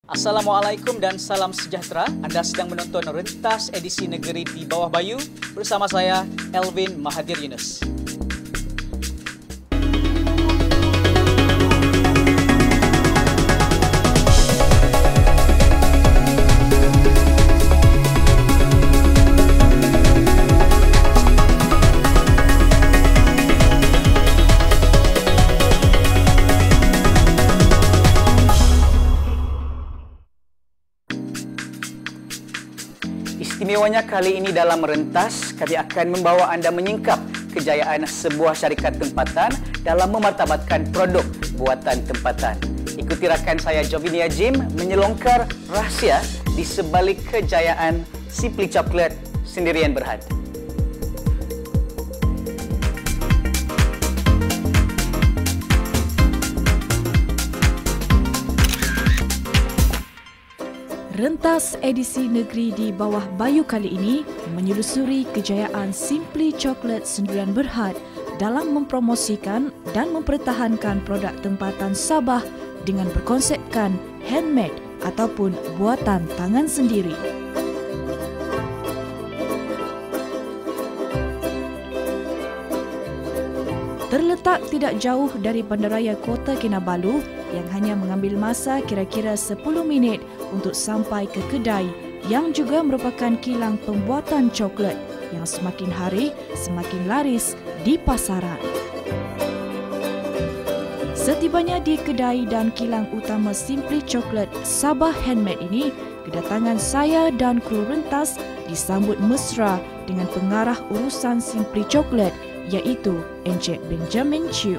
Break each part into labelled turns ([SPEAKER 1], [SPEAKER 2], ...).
[SPEAKER 1] Assalamualaikum dan salam sejahtera. Anda sedang menonton Rentas edisi Negeri di Bawah Bayu bersama saya, Elvin Mahathir Yunus. Istimewanya kali ini dalam Rentas, kami akan membawa anda menyingkap kejayaan sebuah syarikat tempatan dalam memartabatkan produk buatan tempatan. Ikuti rakan saya Jovinia Jim menyelongkar rahsia di sebalik kejayaan Simply Chocolate Sendirian Berhad.
[SPEAKER 2] Rentas edisi Negeri di Bawah Bayu kali ini menyelusuri kejayaan Simply Chocolate Sendirian Berhad dalam mempromosikan dan mempertahankan produk tempatan Sabah dengan berkonsepkan handmade ataupun buatan tangan sendiri. Terletak tidak jauh dari bandaraya Kota Kinabalu yang hanya mengambil masa kira-kira 10 minit untuk sampai ke kedai yang juga merupakan kilang pembuatan coklat yang semakin hari semakin laris di pasaran. Setibanya di kedai dan kilang utama Simply Chocolate Sabah Handmade ini, kedatangan saya dan kru Rentas disambut mesra dengan pengarah urusan Simply Chocolate iaitu Encik Benjamin Chew.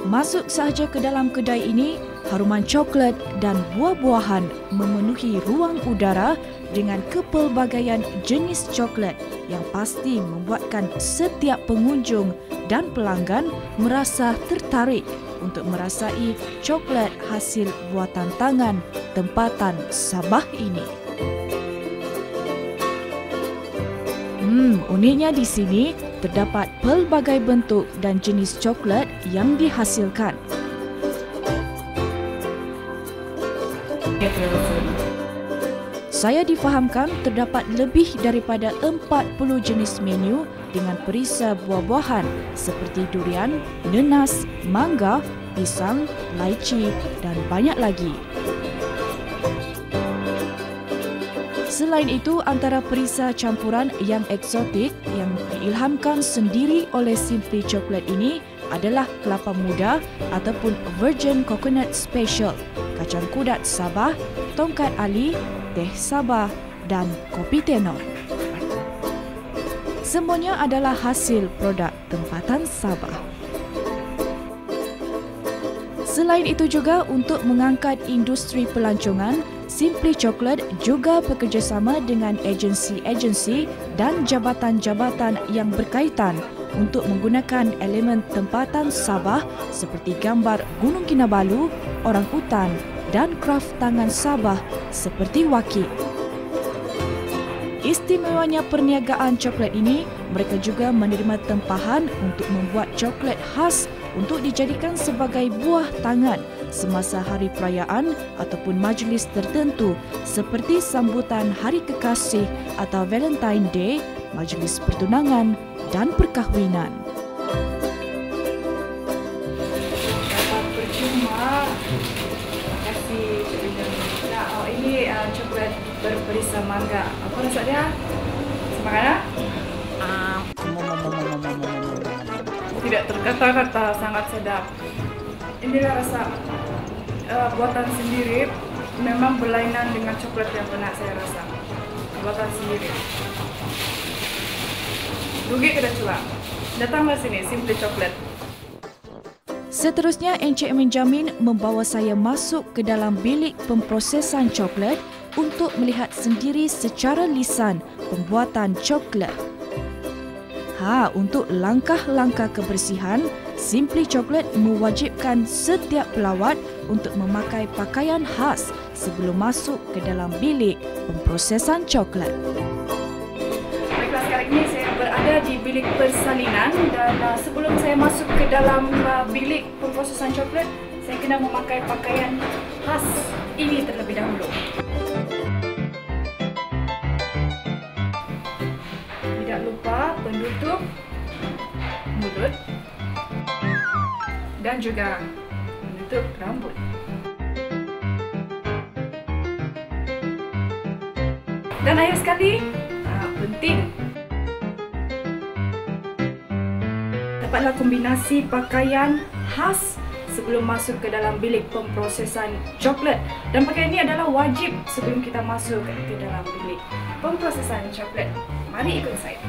[SPEAKER 2] Masuk sahaja ke dalam kedai ini, haruman coklat dan buah-buahan memenuhi ruang udara dengan kepelbagaian jenis coklat yang pasti membuatkan setiap pengunjung dan pelanggan merasa tertarik untuk merasai coklat hasil buatan tangan tempatan Sabah ini. Uniknya di sini terdapat pelbagai bentuk dan jenis coklat yang dihasilkan. Saya difahamkan terdapat lebih daripada 40 jenis menu dengan perisa buah-buahan seperti durian, nenas, mangga, pisang, laici dan banyak lagi. Selain itu, antara perisa campuran yang eksotik yang diilhamkan sendiri oleh Simply Chocolate ini adalah kelapa muda ataupun virgin coconut special, kacang kudat Sabah, tongkat ali, teh Sabah dan kopi tenor. Semuanya adalah hasil produk tempatan Sabah. Selain itu juga untuk mengangkat industri pelancongan, Simply Chocolate juga bekerjasama dengan agensi-agensi dan jabatan-jabatan yang berkaitan untuk menggunakan elemen tempatan Sabah seperti gambar Gunung Kinabalu, orang utan dan kraf tangan Sabah seperti wakil. Istimewanya perniagaan coklat ini, mereka juga menerima tempahan untuk membuat coklat khas untuk dijadikan sebagai buah tangan semasa hari perayaan ataupun majlis tertentu seperti sambutan Hari Kekasih atau Valentine Day, majlis pertunangan dan perkahwinan.
[SPEAKER 3] Percuma. Terima kasih Cik Benjamin. Nah, ini coklat berperisa mangga. Apa rasa dia? Semakan? Tidak terkata-kata, sangat sedap. Inilah rasa buatan sendiri, memang berlainan dengan coklat yang pernah saya rasa. Buatan sendiri. Rugi kita coba. Datanglah sini, Simply Chocolate.
[SPEAKER 2] Seterusnya, Encik Benjamin membawa saya masuk ke dalam bilik pemprosesan coklat untuk melihat sendiri secara lisan pembuatan coklat. Untuk langkah-langkah kebersihan, Simply Chocolate mewajibkan setiap pelawat untuk memakai pakaian khas sebelum masuk ke dalam bilik pemprosesan coklat.
[SPEAKER 3] Baiklah, sekarang ini saya berada di bilik persalinan dan sebelum saya masuk ke dalam bilik pemprosesan coklat, saya kena memakai pakaian khas ini terlebih dahulu. Tidak lupa penutup mulut dan juga menutup rambut. Dan akhir sekali, penting, dapatlah kombinasi pakaian khas sebelum masuk ke dalam bilik pemprosesan coklat. Dan pakaian ini adalah wajib sebelum kita masuk ke dalam bilik pemprosesan coklat. Mari ikut saya.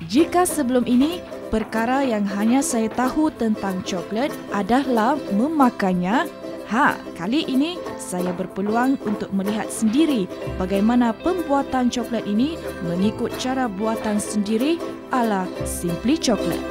[SPEAKER 2] Jika sebelum ini, perkara yang hanya saya tahu tentang coklat adalah memakannya, kali ini saya berpeluang untuk melihat sendiri bagaimana pembuatan coklat ini mengikut cara buatan sendiri ala Simply Chocolate.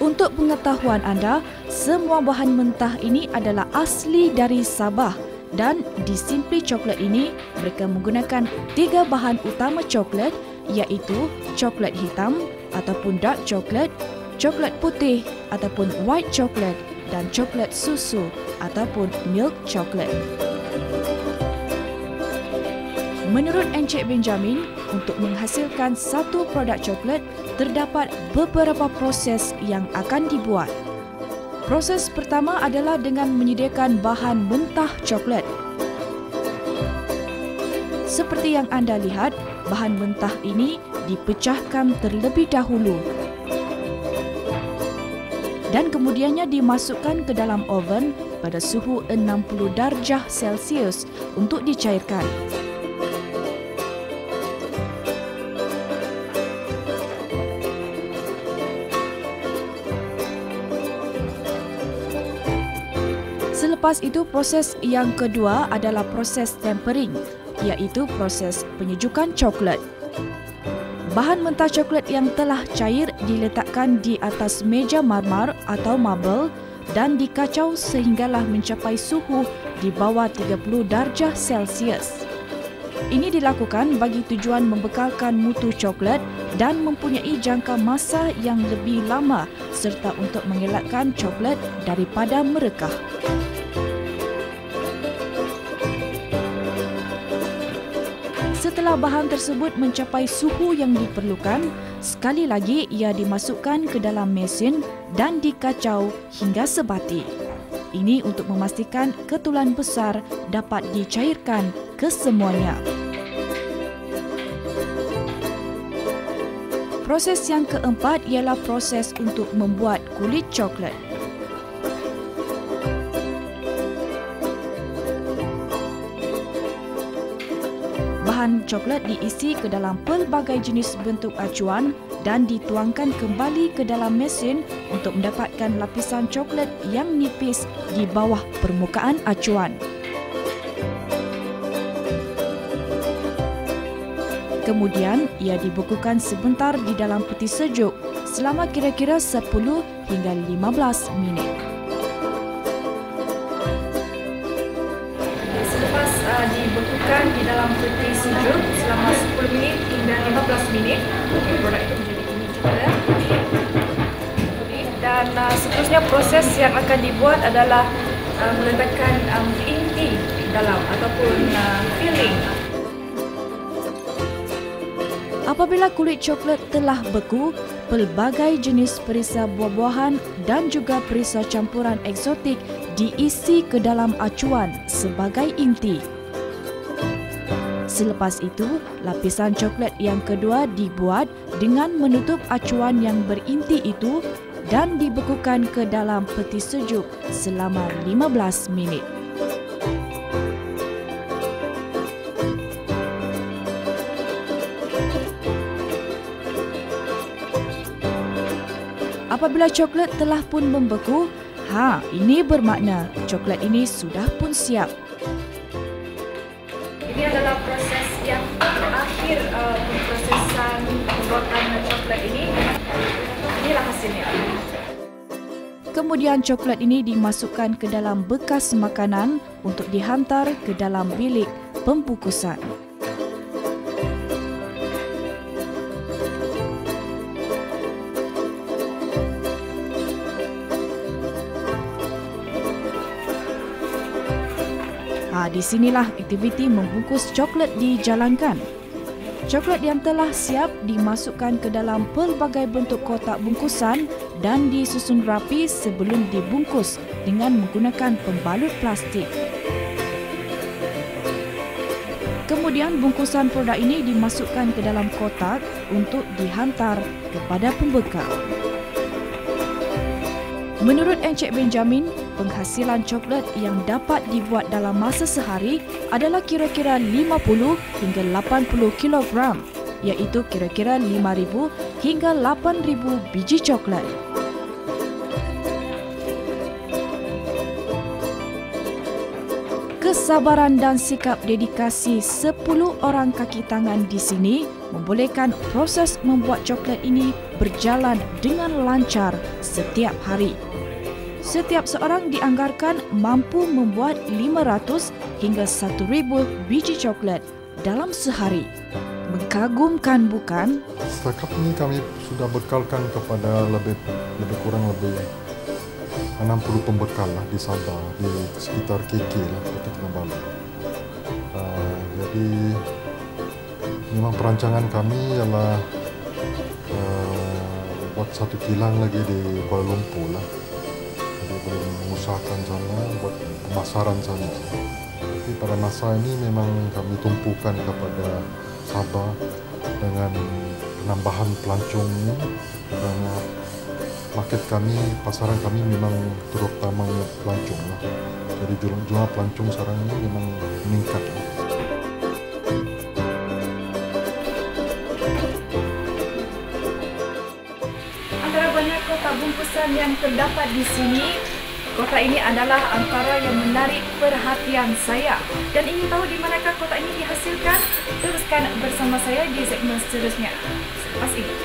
[SPEAKER 2] Untuk pengetahuan anda, semua bahan mentah ini adalah asli dari Sabah. Dan di Simply Chocolate ini, mereka menggunakan 3 bahan utama coklat, iaitu coklat hitam ataupun dark chocolate, coklat putih ataupun white chocolate dan coklat susu ataupun milk chocolate. Menurut Encik Benjamin, untuk menghasilkan satu produk coklat, terdapat beberapa proses yang akan dibuat. Proses pertama adalah dengan menyediakan bahan mentah coklat. Seperti yang anda lihat, bahan mentah ini dipecahkan terlebih dahulu dan kemudiannya dimasukkan ke dalam oven pada suhu 60 darjah Celsius untuk dicairkan. Selepas itu, proses yang kedua adalah proses tempering, iaitu proses penyejukan coklat. Bahan mentah coklat yang telah cair diletakkan di atas meja marmar atau marble dan dikacau sehinggalah mencapai suhu di bawah 30 darjah Celsius. Ini dilakukan bagi tujuan membekalkan mutu coklat dan mempunyai jangka masa yang lebih lama serta untuk mengelakkan coklat daripada merekah. Setelah bahan tersebut mencapai suhu yang diperlukan, sekali lagi ia dimasukkan ke dalam mesin dan dikacau hingga sebati. Ini untuk memastikan ketulan besar dapat dicairkan kesemuanya. Proses yang keempat ialah proses untuk membuat kulit coklat. Bahan coklat diisi ke dalam pelbagai jenis bentuk acuan dan dituangkan kembali ke dalam mesin untuk mendapatkan lapisan coklat yang nipis di bawah permukaan acuan. Kemudian, ia dibekukan sebentar di dalam peti sejuk selama kira-kira 10 hingga 15 minit.
[SPEAKER 3] Selepas dibekukan di dalam peti sejuk selama 10 minit hingga 15 minit, produk itu menjadi ini juga. Dan seterusnya proses yang akan dibuat adalah meletakkan inti dalam ataupun filling.
[SPEAKER 2] Apabila kulit coklat telah beku, pelbagai jenis perisa buah-buahan dan juga perisa campuran eksotik diisi ke dalam acuan sebagai inti. Selepas itu, lapisan coklat yang kedua dibuat dengan menutup acuan yang berinti itu dan dibekukan ke dalam peti sejuk selama 15 minit. Apabila coklat telah pun membeku, ini bermakna coklat ini sudah pun siap.
[SPEAKER 3] Ini adalah proses yang terakhir pemprosesan pembuatan coklat ini. Inilah hasilnya.
[SPEAKER 2] Kemudian coklat ini dimasukkan ke dalam bekas makanan untuk dihantar ke dalam bilik pembukusan. Di sinilah aktiviti membungkus coklat dijalankan. Coklat yang telah siap dimasukkan ke dalam pelbagai bentuk kotak bungkusan dan disusun rapi sebelum dibungkus dengan menggunakan pembalut plastik. Kemudian bungkusan produk ini dimasukkan ke dalam kotak untuk dihantar kepada pembekal. Menurut Encik Benjamin, penghasilan coklat yang dapat dibuat dalam masa sehari adalah kira-kira 50 hingga 80 kilogram, iaitu kira-kira 5,000 hingga 8,000 biji coklat. Kesabaran dan sikap dedikasi 10 orang kaki tangan di sini membolehkan proses membuat coklat ini berjalan dengan lancar setiap hari. Setiap seorang dianggarkan mampu membuat 500 hingga 1,000 biji coklat dalam sehari. Mengagumkan, bukan?
[SPEAKER 4] Setakat ini kami sudah bekalkan kepada lebih kurang 60 pembekal lah di Sabah, di sekitar KK lah, Kota Kinabalu. Jadi memang perancangan kami ialah buat satu kilang lagi di Kuala Lumpur lah. Jadi boleh mengusahakan sana, buat pemasaran sana. Tapi pada masa ini memang kami tumpukan kepada Sabah dengan penambahan pelancong ini, kerana market kami, pasaran kami memang terutamanya pelancong lah. Jadi jumlah pelancong sekarang ini memang meningkat.
[SPEAKER 3] Antara banyak kotak bungkusan yang terdapat di sini, kotak ini adalah antara yang menarik perhatian saya. Dan ingin tahu di manakah kotak ini dihasilkan? Teruskan bersama saya di segmen seterusnya. Selepas ini.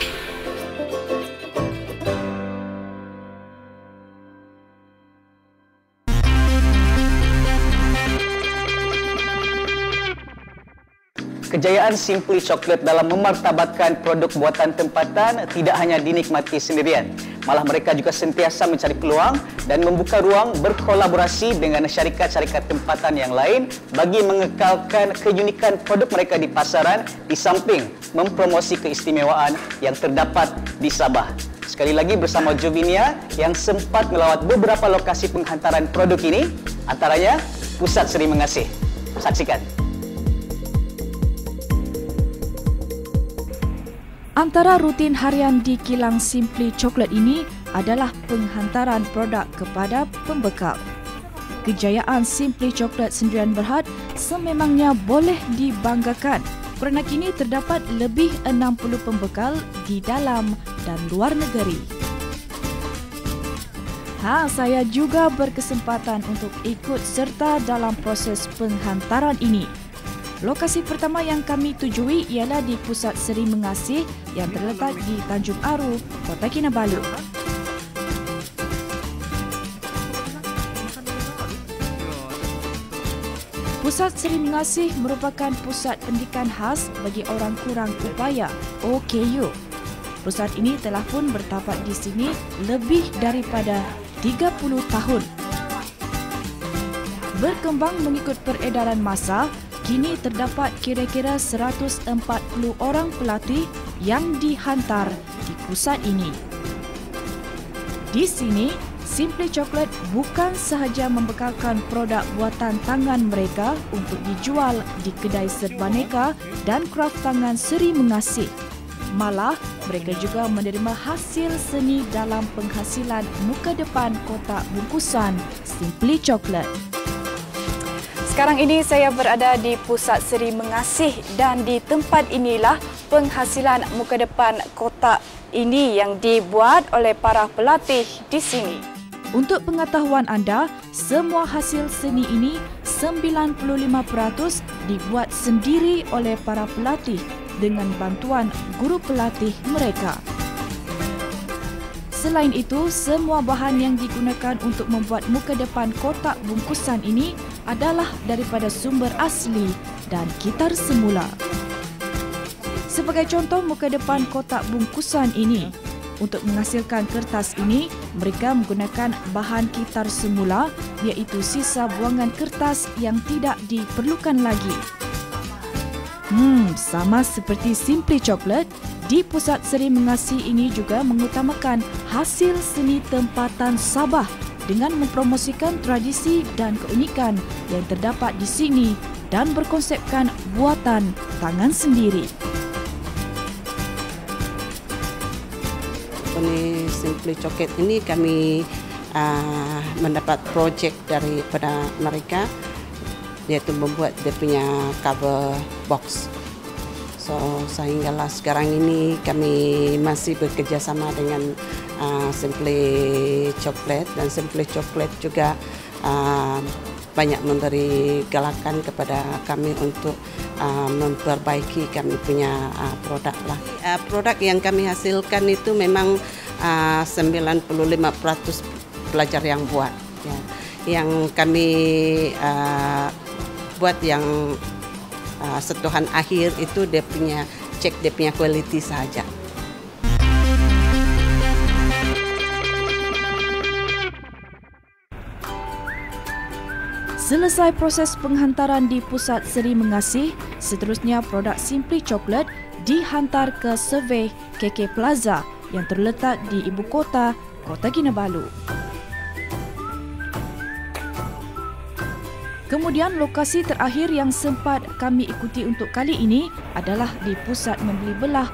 [SPEAKER 1] Kejayaan Simply Chocolate dalam memartabatkan produk buatan tempatan tidak hanya dinikmati sendirian. Malah mereka juga sentiasa mencari peluang dan membuka ruang berkolaborasi dengan syarikat-syarikat tempatan yang lain bagi mengekalkan keunikan produk mereka di pasaran di samping mempromosi keistimewaan yang terdapat di Sabah. Sekali lagi bersama Jovinia yang sempat melawat beberapa lokasi penghantaran produk ini, antaranya Pusat Seri Mengasih. Saksikan.
[SPEAKER 2] Antara rutin harian di kilang Simply Chocolate ini adalah penghantaran produk kepada pembekal. Kejayaan Simply Chocolate Sendirian Berhad sememangnya boleh dibanggakan kerana kini terdapat lebih 60 pembekal di dalam dan luar negeri. Saya juga berkesempatan untuk ikut serta dalam proses penghantaran ini. Lokasi pertama yang kami tujui ialah di Pusat Seri Mengasih yang terletak di Tanjung Aru, Kota Kinabalu. Pusat Seri Mengasih merupakan pusat pendidikan khas bagi orang kurang upaya (OKU). Pusat ini telah pun bertapak di sini lebih daripada 30 tahun. Berkembang mengikut peredaran masa, kini terdapat kira-kira 140 orang pelatih yang dihantar di pusat ini. Di sini, Simply Chocolate bukan sahaja membekalkan produk buatan tangan mereka untuk dijual di kedai serbaneka dan kraft tangan Seri Mengasih. Malah, mereka juga menerima hasil seni dalam penghasilan muka depan kotak bungkusan Simply Chocolate. Sekarang ini saya berada di Pusat Seri Mengasih dan di tempat inilah penghasilan muka depan kotak ini yang dibuat oleh para pelatih di sini. Untuk pengetahuan anda, semua hasil seni ini 95% dibuat sendiri oleh para pelatih dengan bantuan guru pelatih mereka. Selain itu, semua bahan yang digunakan untuk membuat muka depan kotak bungkusan ini adalah daripada sumber asli dan kitar semula. Sebagai contoh muka depan kotak bungkusan ini, Untuk menghasilkan kertas ini, mereka menggunakan bahan kitar semula iaitu sisa buangan kertas yang tidak diperlukan lagi. Sama seperti Simply Chocolate, di Pusat Seri Mengasih ini juga mengutamakan hasil seni tempatan Sabah dengan mempromosikan tradisi dan keunikan yang terdapat di sini dan berkonsepkan buatan tangan sendiri.
[SPEAKER 5] Ini Simply Chocolate ini kami mendapat projek daripada mereka, iaitu membuat dia punya cover box. So sehinggalah sekarang ini kami masih bekerjasama dengan Simply Chocolate, dan Simply Chocolate juga banyak memberi galakan kepada kami untuk memperbaiki kami punya produk lah. Produk yang kami hasilkan itu memang 95% pelajar yang buat. Ya. Yang kami buat yang sentuhan akhir itu dia punya cek dia punya kualiti saja.
[SPEAKER 2] Selesai proses penghantaran di Pusat Seri Mengasih, seterusnya produk Simply Chocolate dihantar ke survey KK Plaza yang terletak di ibu kota, Kota Kinabalu. Kemudian lokasi terakhir yang sempat kami ikuti untuk kali ini adalah di Pusat Membeli Belah